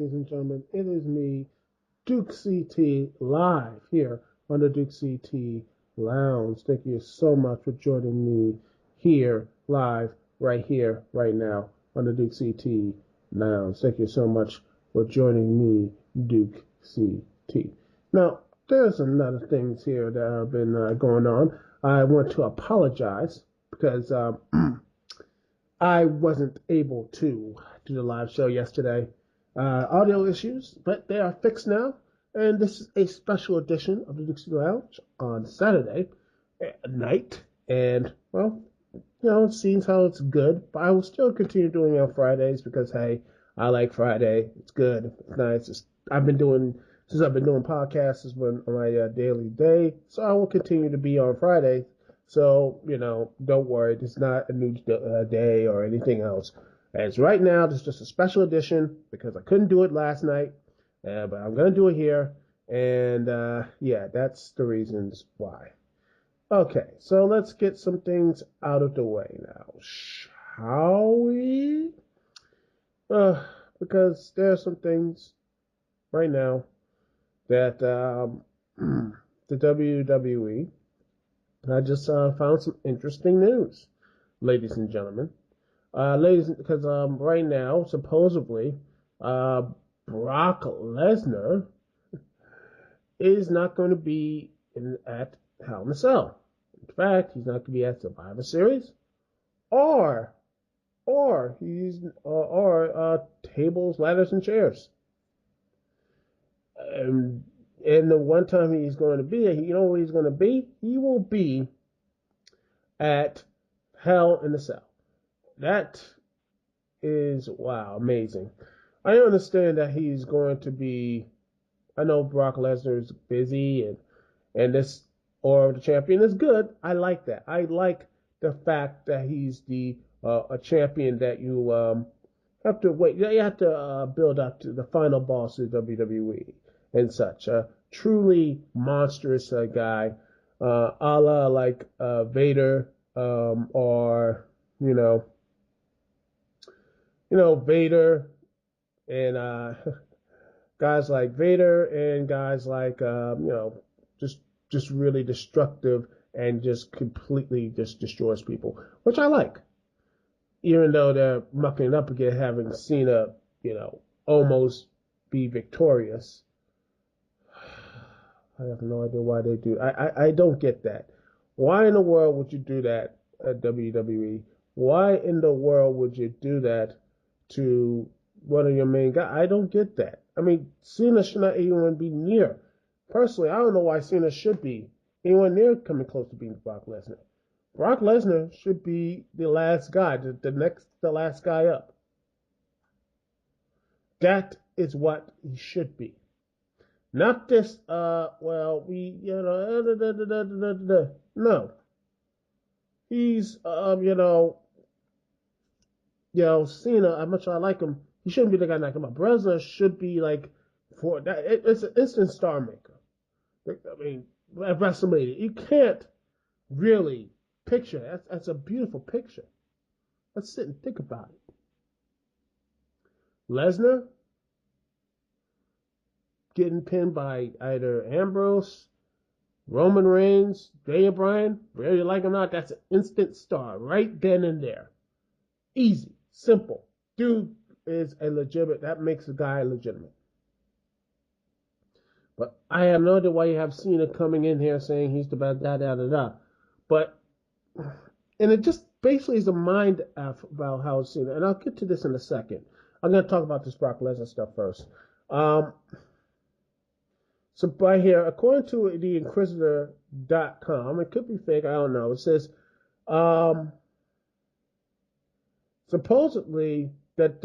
ladies and gentlemen. It is me, Dukect live here on the Dukect Lounge. Thank you so much for joining me here live, right here, right now on the Dukect Lounge. Thank you so much for joining me, Dukect. Now, there's another things here that have been going on. I want to apologize because I wasn't able to do the live show yesterday. Audio issues, but they are fixed now. And this is a special edition of the Dukect Lounge on Saturday night. And, well, it seems how it's good. But I will still continue doing it on Fridays because, hey, I like Friday. It's good. It's nice. Since I've been doing podcasts, has been my daily day. So I will continue to be on Friday. So, don't worry. It's not a new day or anything else. As right now, this is just a special edition because I couldn't do it last night. But I'm going to do it here. And, that's the reasons why. Okay, so let's get some things out of the way now. Shall we? Because there are some things right now that the WWE, I just found some interesting news, ladies and gentlemen. Because right now, supposedly, Brock Lesnar is not going to be at Hell in a Cell. In fact, he's not going to be at Survivor Series, or tables, ladders, and chairs. And the one time he's going to be, where he's going to be? He will be at Hell in a Cell. That is, wow, amazing. I understand that he's going to be, I know Brock Lesnar is busy and this, or the champion is good. I like that. I like the fact that he's a champion that you have to wait. You have to build up to the final boss of WWE and such. A truly monstrous guy, a la like Vader, or Vader and guys like Vader and guys like just really destructive and just completely just destroys people, which I like. Even though they're mucking it up again, having Cena, almost be victorious. I have no idea why they do. I don't get that. Why in the world would you do that at WWE? Why in the world would you do that to one of your main guys? I don't get that. I mean, Cena should not even be near. Personally, I don't know why Cena should be anywhere near coming close to being Brock Lesnar. Brock Lesnar should be the last guy, the last guy up. That is what he should be. Not this, no. He's, Cena, how much I like him, he shouldn't be the guy knocking him out. Lesnar should be like, for that, it's an instant star maker. I mean, at WrestleMania, you can't really picture that. That's a beautiful picture. Let's sit and think about it. Lesnar getting pinned by either Ambrose, Roman Reigns, Daniel Bryan, whether you like him or not, that's an instant star right then and there. Easy, simple. Dude is a legitimate, that makes a guy legitimate. But I have no idea why you have Cena coming in here saying he's the best, da-da-da-da. But, and it just basically is a mind F about how Cena, and I'll get to this in a second. I'm going to talk about this Brock Lesnar stuff first. So by here, according to the Inquisitor.com, it could be fake, I don't know. It says, supposedly, that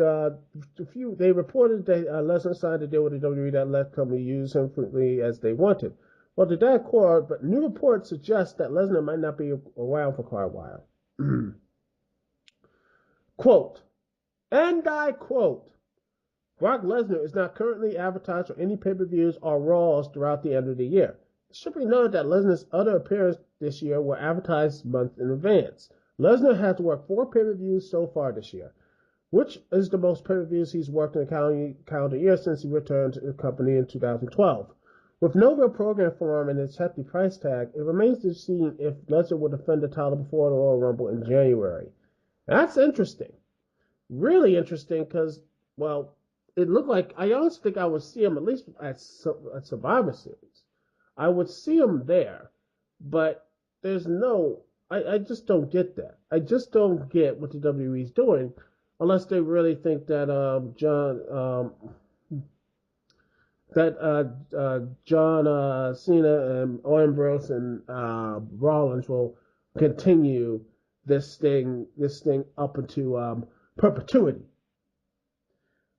they reported that Lesnar signed a deal with the WWE that let the company use him frequently as they wanted. Well, to that accord, but new reports suggest that Lesnar might not be around for quite a while. Quote, and I quote, Brock Lesnar is not currently advertised for any pay-per-views or Raws throughout the end of the year. It should be noted that Lesnar's other appearances this year were advertised months in advance. Lesnar has worked 4 pay-per-views so far this year. which is the most pay-per-views he's worked in a calendar year since he returned to the company in 2012. With no real program for him and its hefty price tag, it remains to be seen if Lesnar will defend the title before the Royal Rumble in January. That's interesting. Really interesting because, well, it looked like I honestly think I would see him at least at Survivor Series. I would see him there, but there's no. I just don't get that. I just don't get what the WWE's doing, unless they really think that John Cena and Ambrose and Rollins will continue this thing up into perpetuity.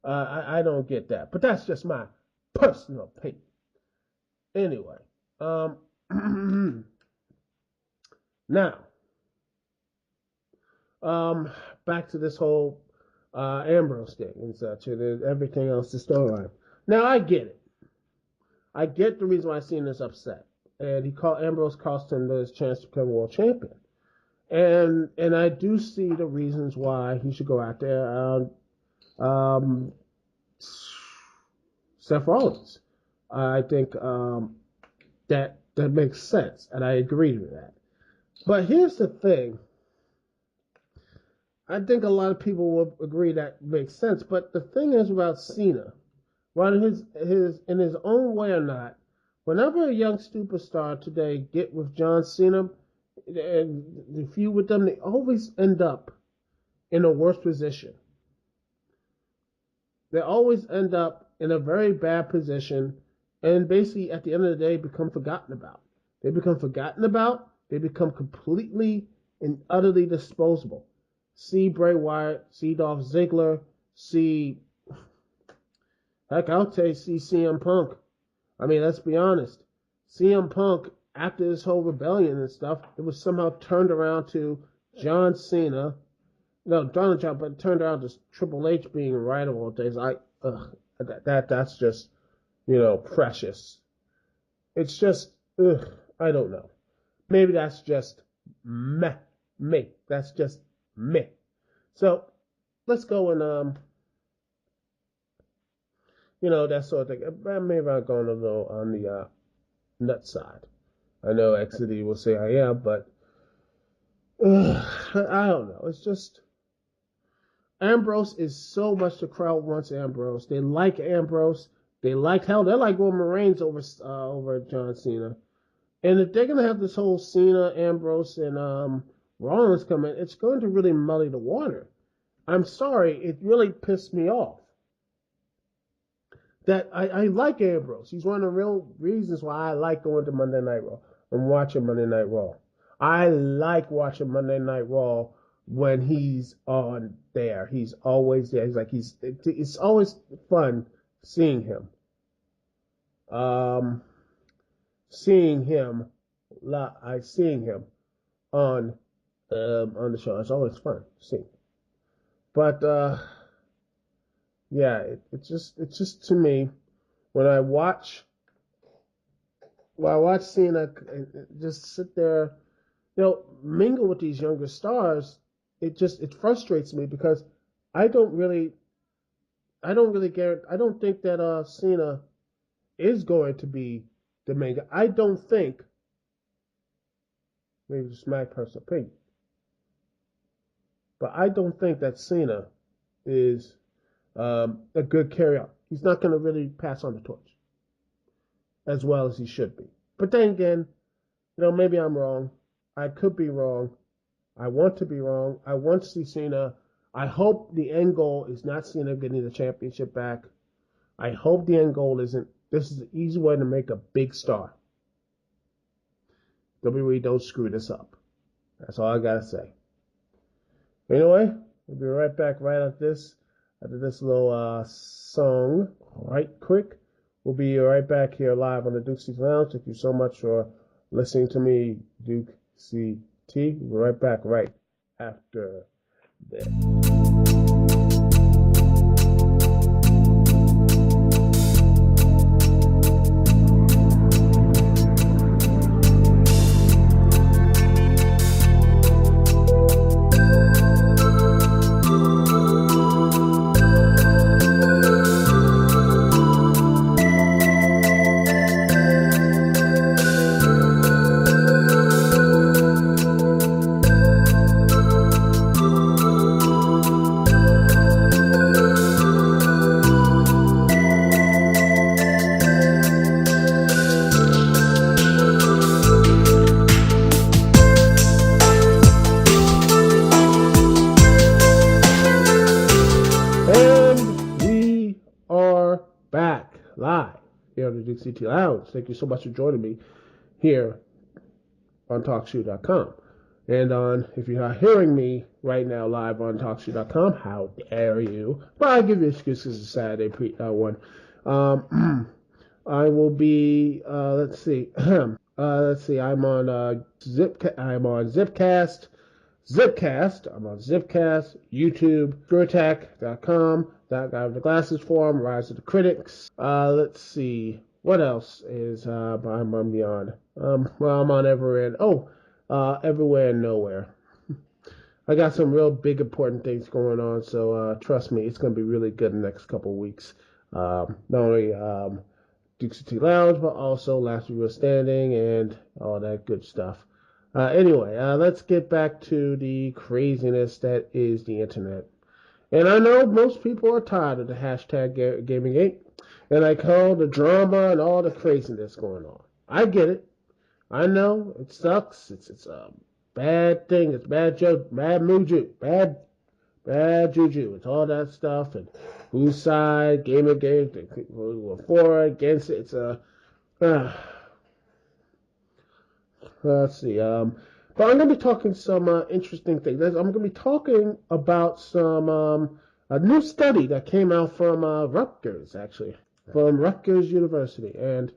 I don't get that, but that's just my personal opinion. Anyway, now, back to this whole Ambrose thing and such, and everything else, the storyline. Now, I get it. I get the reason why Cena is upset, and Ambrose cost him his chance to become world champion, and I do see the reasons why he should go out there. Seth Rollins, I think that makes sense, and I agree with that. But here's the thing. I think a lot of people will agree that makes sense. But the thing is about Cena, whether in his own way or not, whenever a young superstar today get with John Cena and the feud with them, they always end up in a worse position. They always end up in a very bad position and basically at the end of the day become forgotten about. They become forgotten about. They become completely and utterly disposable. See Bray Wyatt, see Dolph Ziggler, see CM Punk. I mean, let's be honest. CM Punk, after this whole rebellion and stuff, it was somehow turned around to John Cena. No, Donald Trump, but turned around to Triple H being right of all days. That's just, precious. It's just, I don't know. Maybe that's just me. That's just me. So let's go and that sort of thing. Maybe I'm going a little on the nut side. I know XD will say I am, but I don't know. It's just Ambrose is so much the crowd wants Ambrose. They like Ambrose. They like Roman Reigns over John Cena. And if they're gonna have this whole Cena, Ambrose, and Rollins come in, it's going to really muddy the water. I'm sorry, it really pissed me off. That I like Ambrose. He's one of the real reasons why I like going to Monday Night Raw and watching Monday Night Raw. I like watching Monday Night Raw when he's on there. He's always there. It's always fun seeing him. Seeing him on the show. It's always fun to see. But yeah, it's just to me when I watch Cena just sit there, mingle with these younger stars. It frustrates me because I don't think that Cena is going to be the main guy. I don't think, maybe it's my personal opinion, but I don't think that Cena is a good carrier. He's not going to really pass on the torch as well as he should be. But then again, maybe I'm wrong. I could be wrong. I want to be wrong. I want to see Cena. I hope the end goal is not Cena getting the championship back. I hope the end goal isn't. This is an easy way to make a big star. WWE, don't screw this up. That's all I gotta say. Anyway, we'll be right back right after this little song. Right quick. We'll be right back here live on the Dukect Lounge. Thank you so much for listening to me, Duke CT. We'll be right back right after this. on the Dukect Lounge. Thank you so much for joining me here on TalkShoe.com. And if you're not hearing me right now live on TalkShoe.com, how dare you? But I'll give you excuses. It's Saturday one. I will be. Let's see. Let's see. I'm on Zipcast. I'm on Zipcast, YouTube, SureTech.com, That Guy with the Glasses Forum, Rise of the Critics. Let's see. What else is I'm beyond? Well, I'm on everywhere. Everywhere and nowhere. I got some real big important things going on, so trust me, it's going to be really good in the next couple of weeks. Not only Dukect Lounge, but also Last Review Standing and all that good stuff. Anyway, let's get back to the craziness that is the internet. And I know most people are tired of the hashtag Gamergate, and I call the drama and all the craziness going on. I get it. I know it sucks. It's a bad thing. It's bad joke, bad juju. It's all that stuff. And whose side, Gamergate, people who are for it, against it. It's let's see. But I'm going to be talking some interesting things. I'm going to be talking about some a new study that came out from Rutgers, actually, from Rutgers University, and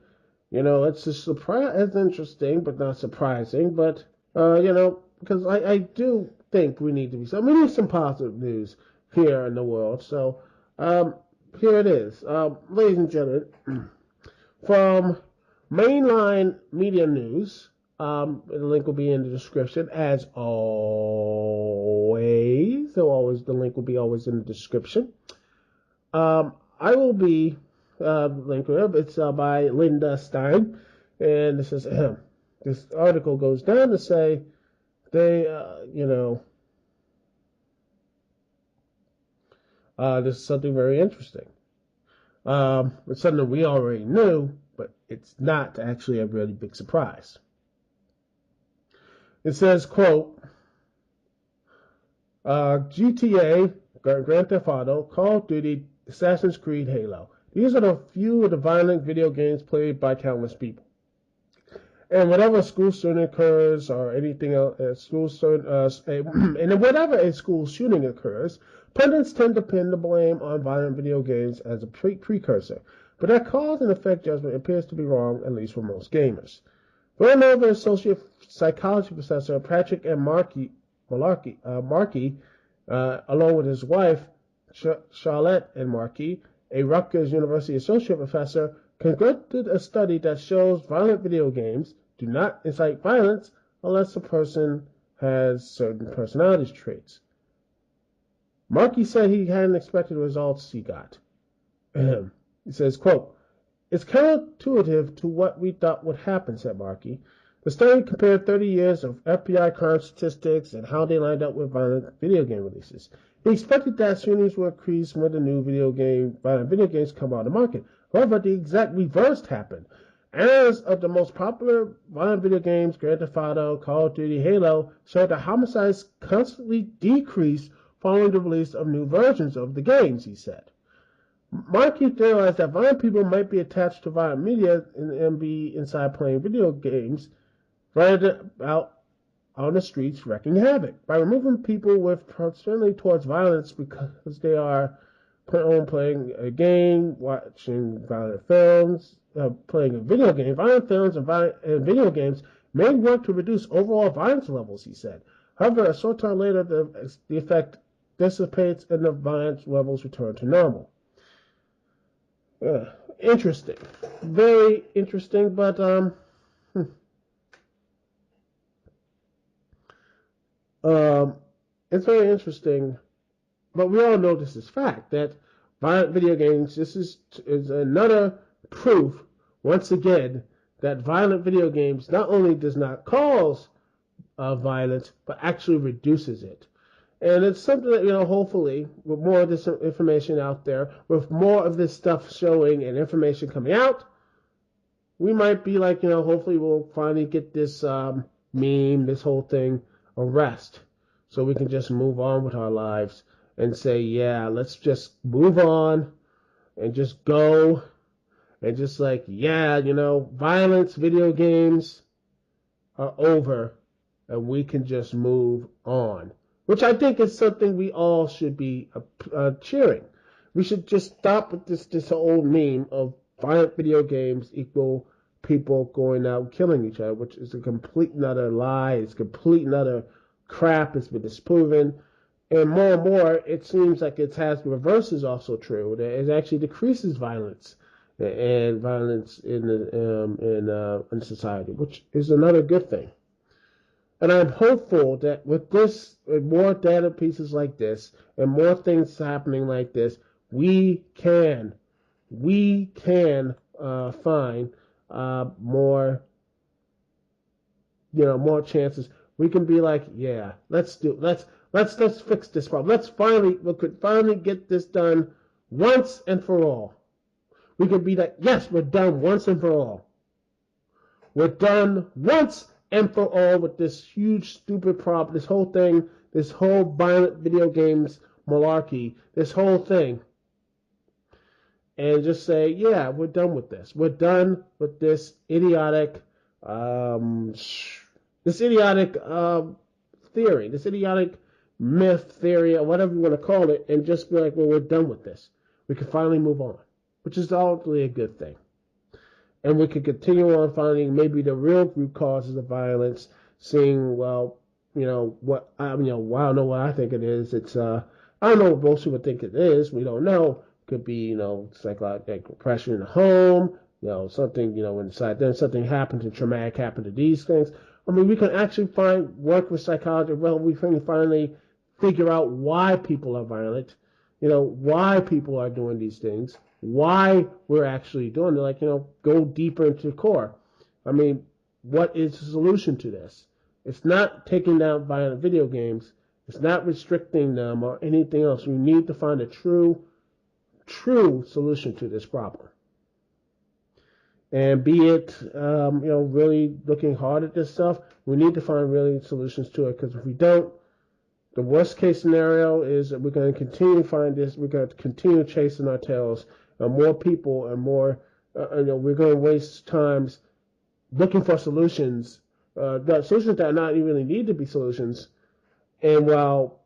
it's it's interesting, but not surprising. But because I do think we need some positive news here in the world. So here it is, ladies and gentlemen, from mainline media news. The link will be in the description as always. So the link will be always in the description. I will be link up. It's by Linda Stein, and this is this article goes down to say they this is something very interesting. It's something we already knew, but it's not actually a really big surprise. It says, quote, GTA, Grand Theft Auto, Call of Duty, Assassin's Creed, Halo. These are a few of the violent video games played by countless people. And whenever a school shooting occurs or anything else, and whenever a school shooting occurs, pundits tend to pin the blame on violent video games as a precursor. But that cause and effect judgment appears to be wrong, at least for most gamers. Villanova Associate Psychology Professor Patrick M. Markey, along with his wife, Charlotte M. Markey, a Rutgers University Associate Professor, conducted a study that shows violent video games do not incite violence unless a person has certain personality traits. Markey said he hadn't expected the results he got. He says, quote, "It's counterintuitive to what we thought would happen," said Markey. The study compared 30 years of FBI crime statistics and how they lined up with violent video game releases. He expected that shootings would increase when the new violent video games come on the market. However, the exact reverse happened. As of the most popular violent video games, Grand Theft Auto, Call of Duty, Halo, showed that homicides constantly decreased following the release of new versions of the games, he said. Markey theorized that violent people might be attached to violent media and be inside playing video games rather than out on the streets wreaking havoc. By removing people with proclivity towards violence because they are playing a game, watching violent films, playing a video game, violent films and video games may work to reduce overall violence levels, he said. However, a short time later, the effect dissipates and the violence levels return to normal. Interesting. Very interesting, but it's very interesting. But we all know this is fact, that violent video games, this is another proof, once again, that violent video games not only does not cause violence, but actually reduces it. And it's something that, hopefully, with more of this information out there, with more of this stuff showing and information coming out, we might be like, hopefully we'll finally get this meme, this whole thing, a rest. So we can just move on with our lives and say, yeah, let's just move on and just go and just like, yeah, violence, video games are over, and we can just move on. Which I think is something we all should be cheering. We should just stop with this old meme of violent video games equal people going out killing each other, which is a complete and utter lie. It's complete and utter crap. It's been disproven. And more, it seems like it has the reverse is also true. That it actually decreases violence and violence in society, which is another good thing. And I'm hopeful that with this, with more data pieces like this, and more things happening like this, we can find more, more chances. We can be like, yeah, let's fix this problem. We could finally get this done once and for all. We could be like, yes, we're done once and for all. We're done once and for all with this huge, stupid problem, this whole thing, this whole violent video games malarkey, this whole thing. And just say, yeah, we're done with this. We're done with this idiotic theory, this idiotic myth theory, or whatever you want to call it, and just be like, well, we're done with this. We can finally move on, which is ultimately a good thing. And we can continue on finding maybe the real root causes of violence, seeing, well, I don't know what I think it is. It's, I don't know what most people think it is. We don't know. Could be, psychological depression in the home, something, inside them, something happened, traumatic happened to these things. I mean, we can actually work with psychology. Well, we can finally figure out why people are violent, why people are doing these things, why we're actually doing it, go deeper into the core. I mean, what is the solution to this? It's not taking down violent video games. It's not restricting them or anything else. We need to find a true solution to this problem. And be it, really looking hard at this stuff, we need to find really solutions to it, because if we don't, the worst case scenario is that we're going to continue to find this, we're going to continue chasing our tails, and more people and more, we're going to waste times looking for solutions, solutions that not even really need to be solutions. And while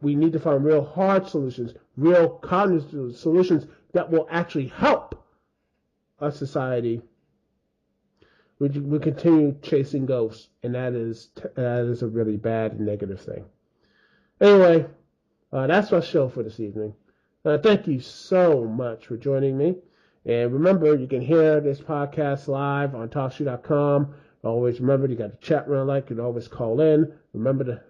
we need to find real hard solutions, real cognitive solutions that will actually help our society, we continue chasing ghosts, and that is a really bad and negative thing. Anyway, that's our show for this evening. Thank you so much for joining me. And remember, you can hear this podcast live on TalkShoe.com. Always remember, you got the chat room you can always call in. Remember to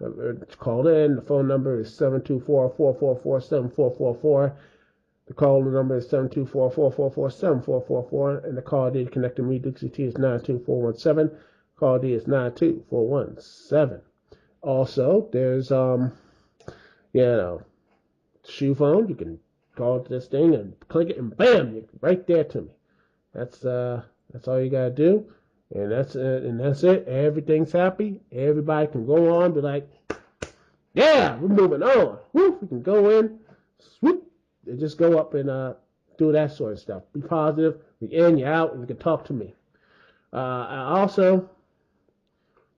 call in. The phone number is 724-444-7444. The call number is 724-444-7444. And the call ID to connect to me, Dukect, is 92417. Call ID is 92417. Also, there's, shoe phone. You can call this thing and click it, and bam, you're right there to me. That's all you gotta do. And that's it. Everything's happy. Everybody can go on, be like, yeah, we're moving on. Woo, we can go in, swoop, and just go up and do that sort of stuff. Be positive. You're in, you're out, and you can talk to me. Also,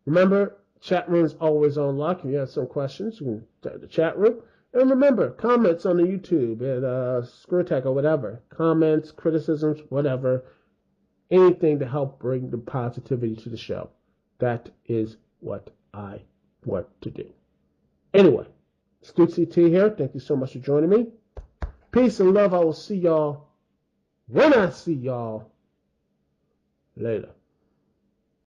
remember, chat room is always on lock. If you have some questions, you can type the chat room. And remember, comments on the YouTube at ScrewTech or whatever. Comments, criticisms, whatever. Anything to help bring the positivity to the show. That is what I want to do. Anyway, it's Dukect here. Thank you so much for joining me. Peace and love. I will see y'all when I see y'all later.